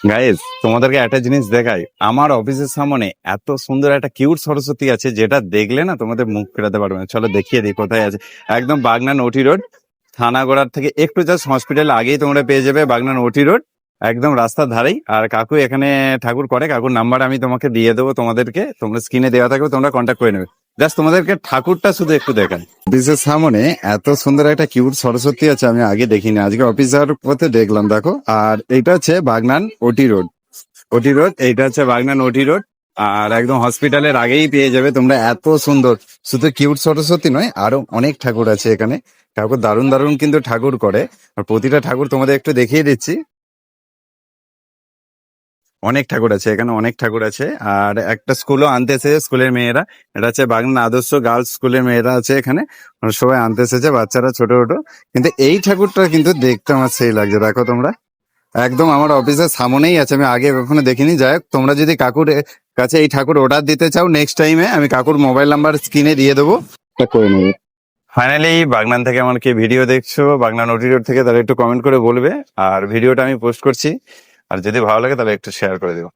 Guys, তোমাদেরকে একটা জিনিস দেখাই। আমার অফিসের সামনে এত সুন্দর একটা কিউট সরস্বতী আছে, যেটা দেখলে না তোমাদের মুখ ফেরাতে পারবে না। চলো দেখিয়ে দিই কোথায় আছে। একদম বাগনান ওটি রোড, থানাগড়ার থেকে একটু জাস্ট হসপিটাল আগেই তোমরা পেয়ে যাবে বাগনান ওটি রোড, একদম রাস্তার ধারেই। আর কাকু এখানে ঠাকুর করে, কাকুর নাম্বার আমি তোমাকে দিয়ে দেবো তোমাদেরকে, তোমরা স্ক্রিনে দেওয়া থাকবে, তোমরা কন্ট্যাক্ট করে নেবে। জাস্ট তোমাদেরকে ঠাকুরটা শুধু একটু দেখান। অফিসের সামনে এত সুন্দর একটা কিউট সরস্বতী আছে, আমি আগে দেখিনি, আজকে অফিস যাওয়ার পথে দেখলাম, দেখো। আর এইটা হচ্ছে বাগনান ওটি রোড, ওটি রোড এইটা হচ্ছে বাগনান ওটি রোড। আর একদম হসপিটালের আগেই পেয়ে যাবে তোমরা। এত সুন্দর, শুধু কিউট সরস্বতী নয়, আরো অনেক ঠাকুর আছে এখানে। ঠাকুর দারুণ দারুণ কিন্তু ঠাকুর করে। আর প্রতিটা ঠাকুর তোমাদের একটু দেখিয়ে দিচ্ছি। অনেক ঠাকুর আছে এখানে, অনেক ঠাকুর আছে। আর একটা স্কুলও আনতে এসেছে, স্কুলের মেয়েরা। এটা হচ্ছে বাগনান আদর্শ গার্লস স্কুলের মেয়েরা আছে এখানে। ওরা সবাই আনতে এসেছে, বাচ্চারা ছোট ছোট। কিন্তু এই ঠাকুরটা কিন্তু দেখতে আমার সেই লাগছে, দেখো তোমরা। একদম আমার অফিসের সামনেই আছে, আমি আগে কখনো দেখিনি। যাই হোক, তোমরা যদি কাকুর কাছে এই ঠাকুর অর্ডার দিতে চাও নেক্সট টাইমে, আমি কাকুর মোবাইল নাম্বার স্ক্রিনে দিয়ে দেবো, তা করে নেবে। ফাইনালি বাগনান থেকে আমার কি ভিডিও দেখছো, বাগনান ওটি রোড থেকে, তাহলে একটু কমেন্ট করে বলবে। আর ভিডিওটা আমি পোস্ট করছি, আর যদি ভালো লাগে তাহলে একটু শেয়ার করে দিও।